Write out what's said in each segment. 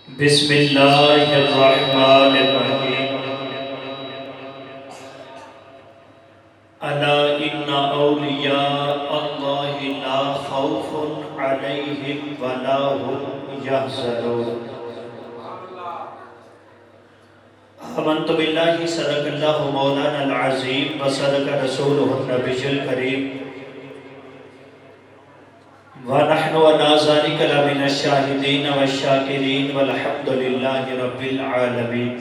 بسم اللہ الرحمن الرحیم الا ان اولیاء اللہ لا خوف علیہم ولا هم یحزنون آمنت باللہ صدق اللہ مولانا العظیم وصدق رسولہ النبی الکریم وَنَحْنُ وَلَا ذَلِكَ لَمِنَ الشَّاهِدِينَ وَالشَّاكِرِينَ وَالْحَمْدُ لِلَّهِ رَبِّ الْعَالَمِينَ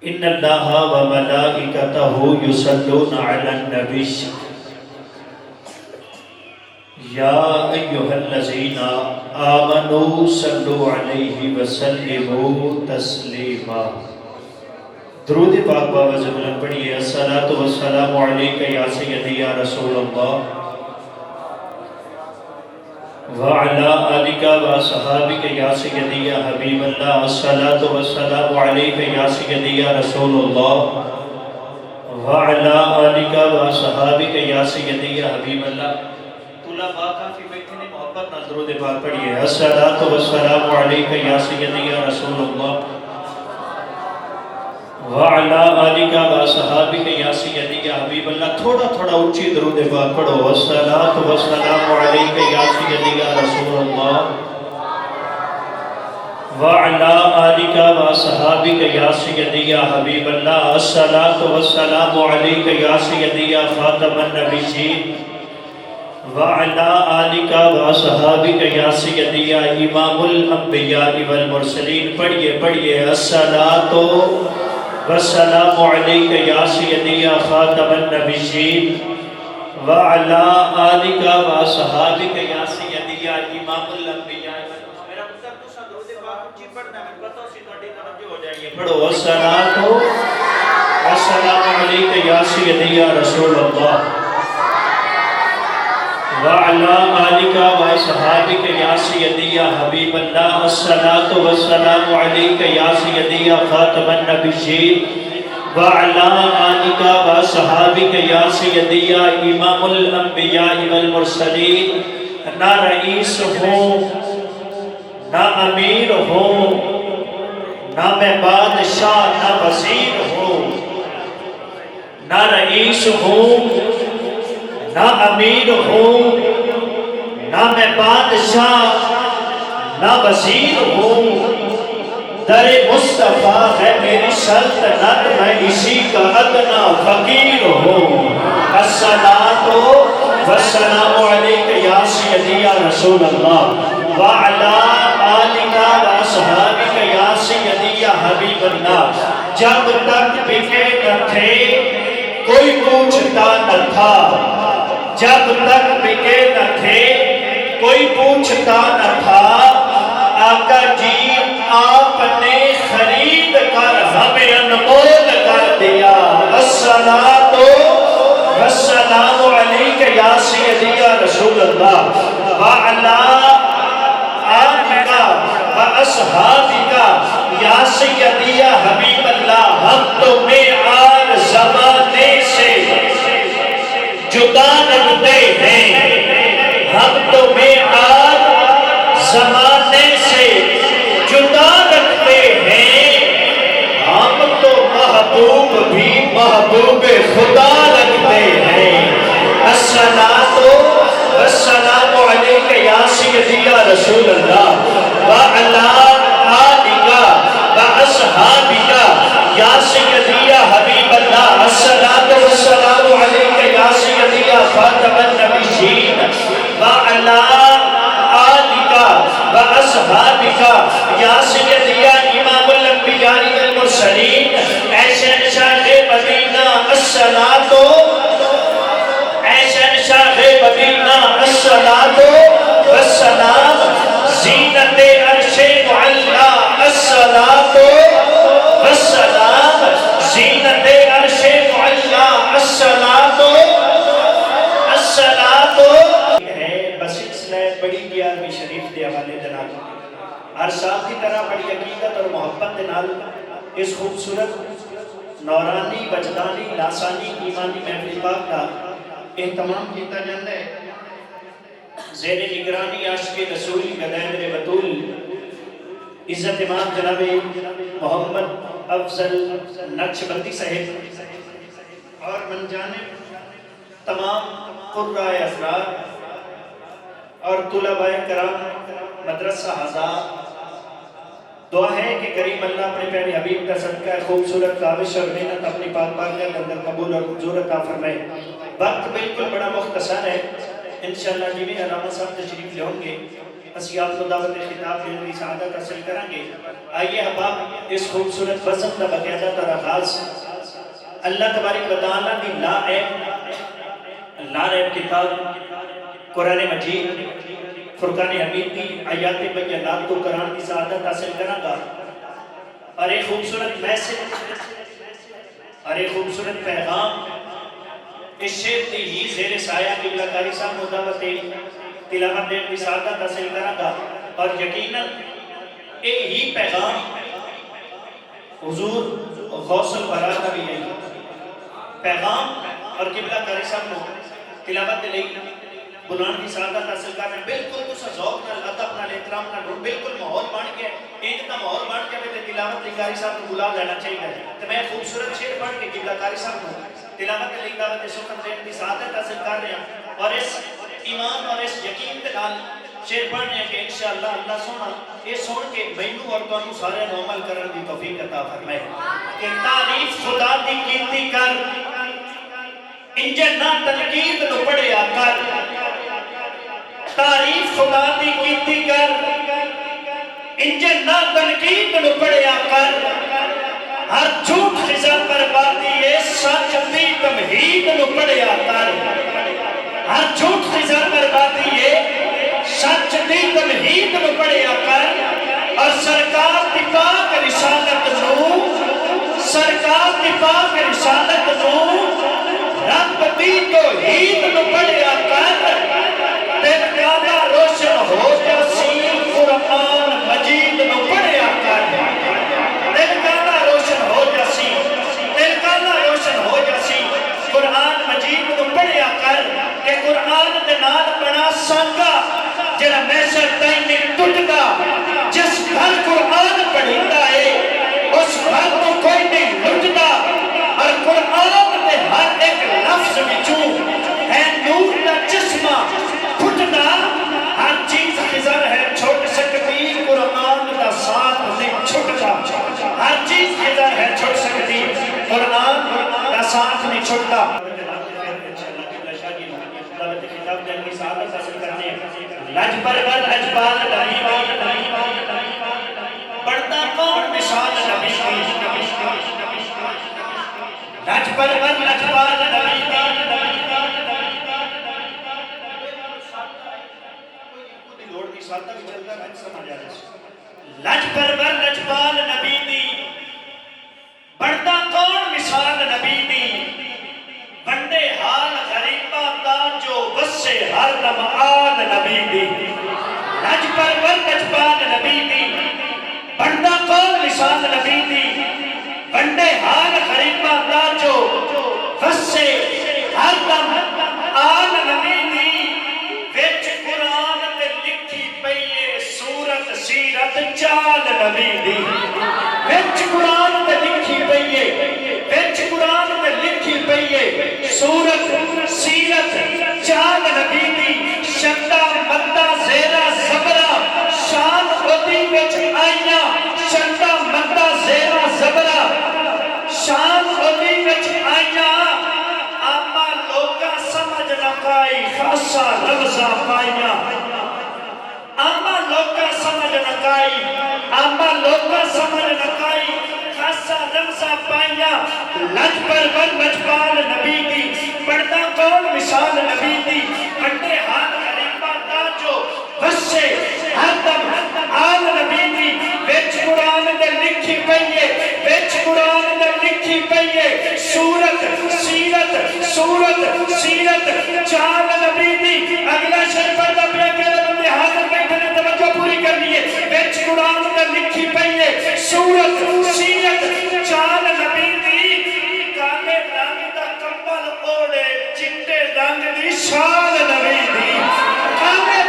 إِنَّ اللَّهَ وَمَلَائِكَتَهُ يُصَلُّونَ عَلَى النَّبِيِّ يَا أَيُّهَا الَّذِينَ آمَنُوا صَلُّوا عَلَيْهِ وَسَلِّمُوا تَسْلِيمًا درود پاک بابا زبلن پڑھئے الصلاة والسلام علیکہ یا سیدی یا رسول اللہ وعلا آلکہ و صحابکہ یا سیدی یا حبیب اللہ الصلاة والسلام علیکہ یا سیدی یا رسول اللہ وعلا آلکہ و صحابکہ یا سیدی یا حبیب اللہ طلباء کافی بیٹھے نے محبت نہ درود پاک پڑھئے الصلاة والسلام علیکہ یا سیدی یا رسول اللہ وعلا آلکہ و صحابکہ یا سیدی یا حبیب اللہ تھوڑا تھوڑا اونچی درود پاک پڑھو الصلاة والسلام علیکہ یا سیدی یا رسول اللہ وعلا آلکہ و صحابکہ یا سیدی یا حبیب اللہ الصلاة والسلام علیکہ یا سیدی یا خاتم النبیین وعلا آلکہ و صحابکہ یا سیدی یا امام الانبیاء والمرسلین پڑھئے الصلاة والسلام علیکہ یا سیدی یا خاتم النبیین وعلا آلکہ و صحابکہ یا سیدی یا امام الانبیاء میرا مطلب تو سا درود پاک اونچی پڑھنا ہے بتاؤ سی توڑی توجہ ہو جائیے پڑھو الصلاة والسلام علیکہ یا سیدی یا رسول اللہ وعلا آلکہ و صحابکہ یا سیدی یا حبیب اللہ الصلاة والسلام علیکہ یا سیدی یا خاتم النبیین وعلا آلکہ و صحابکہ یا سیدی یا امام الانبیاء والمرسلین نہ رئیس ہوں نہ امیر ہوں نہ میں بادشاہ نہ وزیر ہوں نہ رئیس ہوں نہ امیر ہوں نہ میں بادشاہ نہ وزیر ہوں در مصطفیٰ ہے میری سلطنت میں اسی کا ادنا فقیر ہوں الصلاة والسلام علیکہ یا سیدی یا رسول اللہ وعلا آلکہ و صحابکہ یا سیدی یا حبیب اللہ جب تک بکے نہ تھے کوئی پوچھتا نہ تھا جب تک بکے نہ تھے کوئی پوچھتا نہ تھا آقا جی آپ نے خرید کر ہمیں انمول کر دیا الصلاة والسلام علیکہ یا سیدی یا رسول اللہ وعلا آلکہ و اصحابکہ یا سیدی یا حبیب اللہ ہم تو معیار زمانے سے جدا رکھتے ہیں ہم تو معیار زمانے سے جدا رکھتے ہیں ہم تو محبوب بھی محبوب خدا رکھتے ہیں الصلاة والسلام علیکہ یا سیدی یا رسول اللہ وعلا آلکہ و اصحابکہ یا سیدی یا حبیب اللہ الصلاة والسلام علیکہ یا سیدی یا خاتم النبیین وعلا آلکہ و اصحابکہ یا سیدی یا امام الانبیاء والمرسلین اے شہنشاہ مدینہ الصلاة اے شہنشاہ مدینہ الصلاة والسلام زینت عرش معلا الصلاة والسلام زینت عرش معلا الصلاة بس سلسلہ بڑی گیارہویں شریف دے حوالے جناب ہر سال کی طرح بڑی عقیدت اور محبت دے نال اس خوبصورت نورانی وجدانی لاسانی ایمانی محفل پاک کا اہتمام کیتا جاتا ہے زیر نگرانی عاشق رسول گدائندر بطول عزت امام جناب محمد افضل نقشبندی صاحب اور من جانب تمام قرآن حضرات اور طلباء کرام مدرسہ حضرات، دعا ہے کہ کریم اللہ اپنے پیارے حبیب کا صدقہ خوبصورت کاوش اور محنت اپنی پاک بارگاہ کے اندر قبول اور منظور عطا فرمائے۔ وقت بالکل بڑا مختصر ہے، انشاءاللہ جی میں علامہ صاحب تشریف لے ہوں گے، اسی آپ کو دعوت خطاب دینے کی سعادت حاصل کریں گے۔ آئیے احباب اس خوبصورت بزم کا باقاعدہ اور آغاز اللہ تبارک و تعالیٰ کی لا ریب کتاب قرآن مجید فرقان حمید کی آیات بینات کو قرآن کی سعادت حاصل کریں گا، اور ایک خوبصورت میسج اور ایک خوبصورت پیغام اس شعر کی ہی زیر سایہ قبلہ قاری صاحب مدعوت تلاوت دین کی سعادت حاصل کریں گا، اور یقیناً ایک ہی پیغام حضور غوث الورا کا بھی ہے پیغام، اور قبلہ قاری صاحب کو تلاوت لئی بلان کی سعادت حاصل کرنا بالکل تو ذوق نال ادب نال احترام نال بالکل ماحول بن گیا، ایک تا ماحول بن گیا تے تلاوت لئی قاری صاحب کو بلا لینا چاہیے۔ تے میں خوبصورت شعر پڑھ کے قبلہ قاری صاحب کو تلاوت لئی دعوت سخن دین کی سعادت حاصل کر رہے ہیں، اور اس ایمان اور اس یقین کے نال شعر پڑھنے ہیں کہ انشاءاللہ اللہ سونا یہ سن کے مینوں اور تانوں سارے نو عمل کرن دی توفیق عطا فرمائے کہ تعریف خدا دی کیتی کر انجے نہ تنقید نو پڑھیا کر، تعریف خدا دی کیتی کر انجے نہ تنقید نو پڑھیا کر، ہر جھوٹ خزان بربادی ہے سچ دی تمہید نو پڑھیا کر، ہر جھوٹ خزان بربادی ہے سچ دی تمہید نو پڑھیا کر، اور سرکار دی پاک رسالت نو سرکار دی پاک رسالت نو رب دی توحید نو پڑھیا کر، دل کالا روشن ہو جاسی قرآن مجید نو پڑھیا کر، دل کالا روشن ہو جاسی دل کالا روشن ہو جاسی قرآن مجید نو پڑھیا کر، کہ قرآن دے نال بنا سانگا جڑا میسر تائیں نہیں ٹوٹدا، جس گھر قرآن پڑھیندا ہے اس گھر کو کوئی نہیں لٹدا، اور قرآن دے ہر ایک لفظ وچوں ہے نور دا چشمہ پھٹدا، ہر چیز خزر ہے چھوٹ سکتی قرآن دا ساتھ نہیں چھٹدا، ہر چیز خزر ہے چھوٹ سکتی قرآن دا ساتھ نہیں چھٹدا۔ لج پرور اجبال نبی بڑھتا کون مثال نبی لج پرور اجبال نبی لج پرور اجبال نبی دی بڑھتا کون مثال نبی دی، بندے حال غریبہ دا جو وسے ہر دم آل نبی دی، لج پرور اجبال نبی دی بڑھتا کون مثال نبی دی، بندے حال غریبہ دا جو وسے ہر دم آل نبی دی، وچ قرآن تے لکھی پئیے سورت سیرت چال نبی دی، وچ قرآن تے لکھی پئیے وچ قرآن تے لکھی پئیے سورت سیرت چال نبی دی، شدہ مدہ زیرہ زبرہ شان خودی وچ آئیاں، شدہ مدہ زیرہ زبرہ شان خودی وچ آئیاں، آما لوگا سمجھ نہ پائی خاصا لفظہ پائیاں، آما لوگا سمجھ نہ پائی آما لوگا سمجھ نہ پائی خاصا لفظہ پائیاں، لج پرور لجپال نبی دی بڑھتا کون مثال نبی دی، بڑھتے ہاتھ غریبہ دا جو وسے ہر دم آل نبی دی، ویچ قرآن دے لکھی پئیے ویچ قرآن دے لکھی پئیے سورت سیرت چال نبی دی، اگلا شر پردہ پہ اکیلے بندے حاضر بیٹھے نے توجہ پوری کرنی ہے، ویچ قرآن دے لکھی پئیے سورت سیرت چال نبی دی، کالے رنگ دا کمبل اوڑے چٹے رنگ دی شال نبی دی، کالے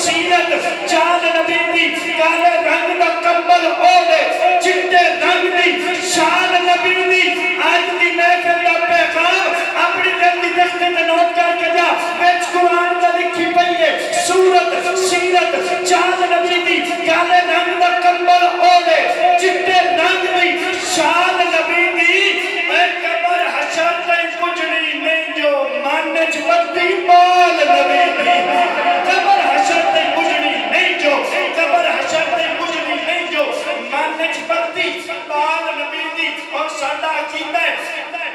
سیرت چاند نبی دی کالے رنگ دا کمبل اوڑے چٹے رنگ دی شان نبی دی آج دی محفل دا پیغام اپنی دل دی تختے تے نوٹ کر کے جا وچ قرآن دا لکھی پئی ہے سورت سیرت چاند نبی دی کالے رنگ دا کمبل اوڑے چٹے رنگ دی شان نبی دی اے قبر حشر تے کچھنی نہیں جو مانچ بدی مال نبی دی قبر حشر تے کچھنی نہیں جو قبر حشر تے کچھنی نہیں جو مانچ بدی مال نبی دی اور سادہ عقیدہ ہے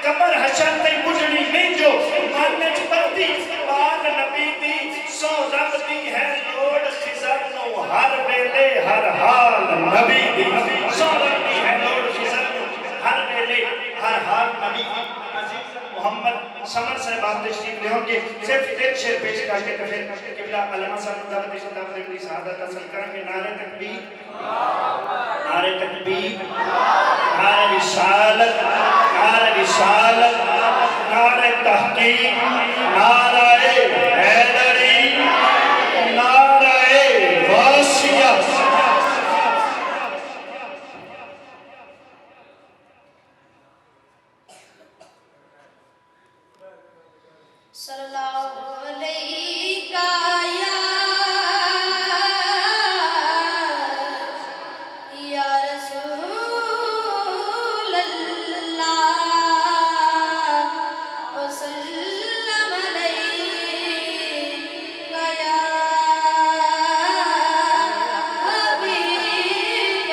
قبر حشر تے کچھنی نہیں جو مانچ بدی مال نبی دی سو رب دی ہے لوڑ خزر نو ہر ویلے ہر حال نبی دی سو رب دی ہے لوڑ خزر نو ہر ویلے ہر حال نبی دی عزیز محمد سمر صاحب آپ تشریف لے ہوں گے صرف ایک شعر پیش کر کے پھر قبلہ علامہ صاحب دعوت اسلام نے سعادت حاصل کریں گے نعرہ تکبیر نعرہ تکبیر نعرہ رسالت نعرہ رسالت نعرہ تحقیق نعرہ حیدری نعرہ واسیہ صلی اللہ علیہ یا رسول اللہ وسلم علیہ یا حبیب اللہ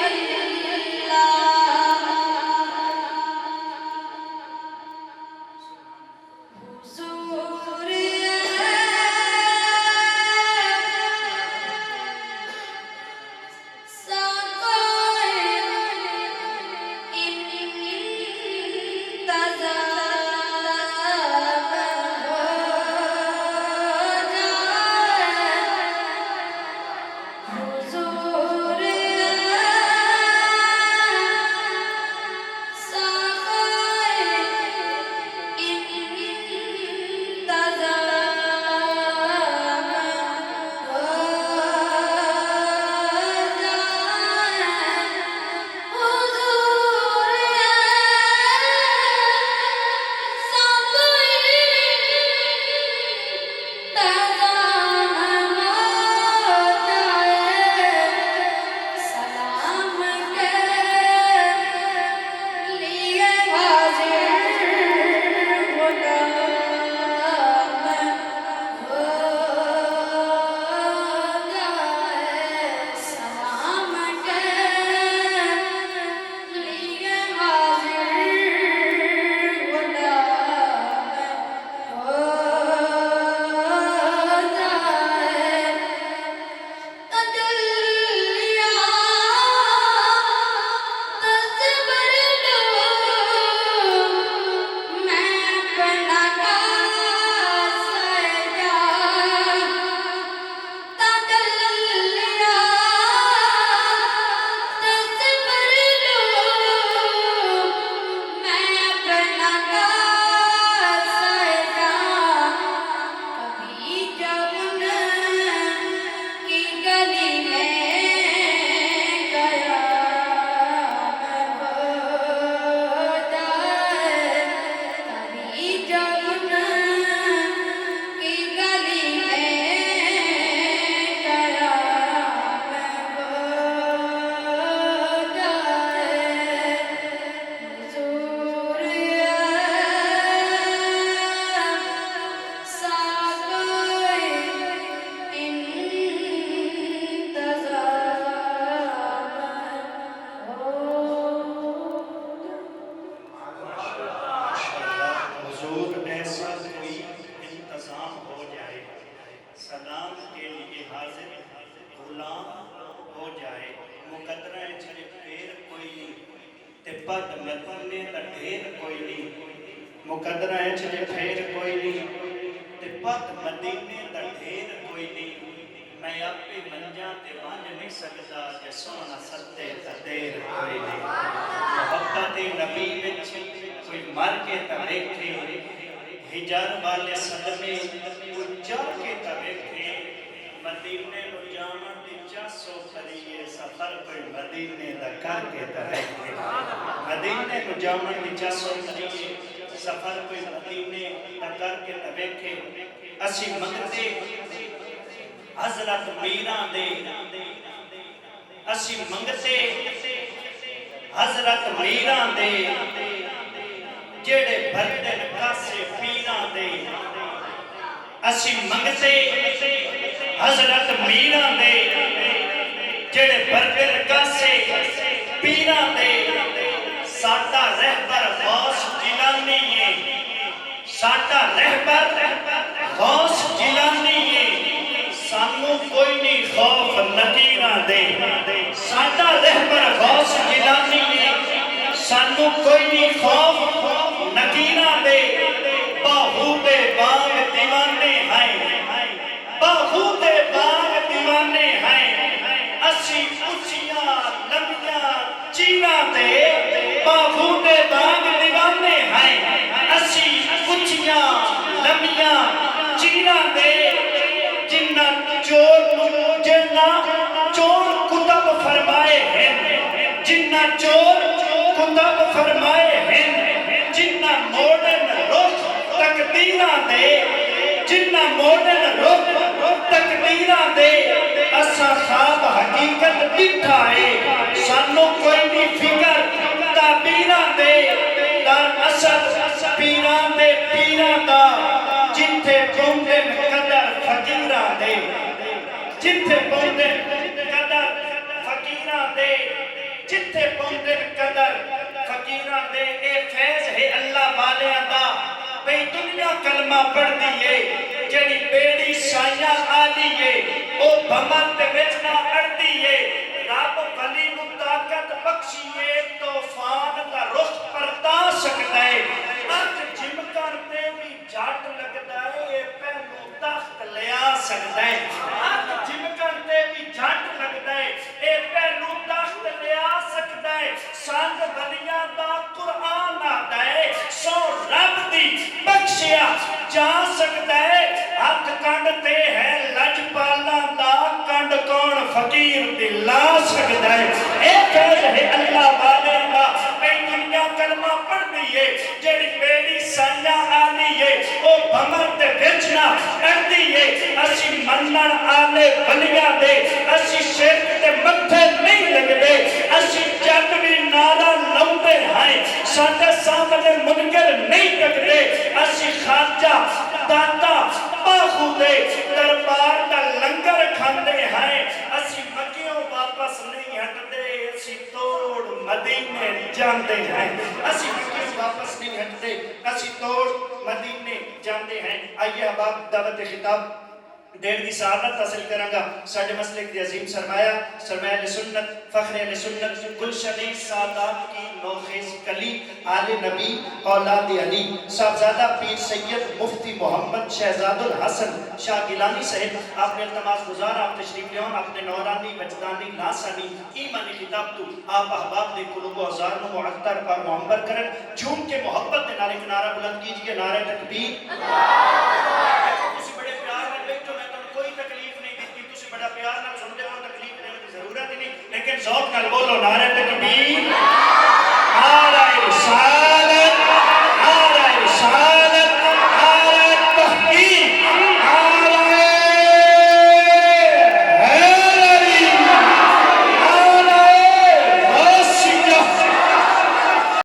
حضور بد مدنے دا ڈھیر کوئی نہیں مقدرہ ہے چھلے پھیر کوئی نہیں تے بد مدینے دا ڈھیر کوئی نہیں میں اپنے منجاں تے بانج نہیں سکتا جے سونا ستے تا دیر کوئی نہیں محبت نبی وچ کوئی مر کے تا دیکھے ہجر والے صدمے کوئی چڑھ کے تا دیکھے مدینے سفر کوئی مدینے دا کر کے ترے مدینے کو جامن دی چاسو مدینے سفر کوئی مدینے دا کر کے تبیکھے اسی منگتے حضرت میران دے اسی منگتے حضرت میران دے جیڑے بھردے کاسے پیران دے اسی منگتے حضرت میران دے جیڑے بھردے کاسے پیران دے ساٹا رہبر غوث جیلانی ہے ساٹا رہبر غوث جیلانی ہے سانو کوئی نہیں خوف نکیران دے ساٹا رہبر غوث جیلانی ہے سانو کوئی نہیں خوف نکیران دے باہو دے باغ دیوانے ہیں باہو دے باغ دیوانے ہیں اسی اچھیاں لمبیاں چیران دے باہو دے باغ دیوانے ہیں اسی اچھیاں لمبیاں چیران دے جنہ چور کتب فرمائے ہیں جنہ چور کتب فرمائے ہیں جنہ موڑن رخ تقدیران دے جنہ موڑن رخ تقدیران دے اسا خواب حقیقت بٹھائے سانو کوئی نہیں فکر تعبیران دے در اصل پیران دے پیران دا جتھے پوندن قدر فقیران دے جتھے پوندن قدر فقیران دے جتھے پوندن قدر فقیران دے اے فیض ہے اللہ والے دا بھئی دنیا کلمہ پڑھ دیئے جڑی بیڑی سائیاں آلیے او بھمت وچنا اڑ دیئے رب ولی نو طاقت بخشیے طوفان دا رخ پرتا سکتا ہے اک جمکر تے بھی جھٹ لگدا ہے پہلو تخت لیا سکتا ہے اک جمکر تے بھی جھٹ لگدا ہے اے پہلو تخت لیا سکتا ہے سنگ ولیاں دا قرآن آتا ہے سو رب دی بخشیا جا سکتا ہے ہاتھ کنڈتے ہیں لجپالا دا کنڈ کون فقیر دلا سکتا ہے اے فیض ہے اللہ والے دا بے دنیا کلمہ پڑھ دیئے جڑی بیڑی سائیاں آلیے او بھمر تے بچنا اڑ دیئے اسی منن آلے بلیاں دے اسی شرک تے متھے نہیں لگ دے اسی جگ بھی نارا لوندے ہیں ساڈے سامنے منکر نہیں ٹکدے اسی خواجہ داتا باہو دے دربار دا لنگر کھاندے ہیں اسی مکیوں واپس نہیں ہٹدے اسی توڑ مدینے جاندے ہیں اسی مکیوں واپس نہیں ہٹدے اسی توڑ مدینے جاندے ہیں آئیے احباب دعوت خطاب دیر کی سعادت حاصل کروں گا ساڑھے مسلک دی عظیم سرمایہ علی سنت فخر علی سنت گلشنی سعادات کی نوخیز کلی آل نبی اولاد علی صاحبزادہ پیر سید مفتی محمد شہزاد الحسن شاہ گیلانی صاحب آپ نے التماس گزار آپ تشریف لیون آپ نے نورانی وجدانی لاسانی ایمانی خطاب تو آپ احباب دے قلوب و ازار میں معطر اور معمبر کرن جھوم کے محبت دے نعرے کنارہ بلند کیجئے نعرہ تکبیر کسی بڑے پیار میں بیٹھو میں تم کوئی تکلیف نہیں دیتی تسی بڑا پیار نہ سن دے وہ تکلیف دینے کی ضرورت ہی نہیں لیکن ذوق نال بولو نعرہ تکبیر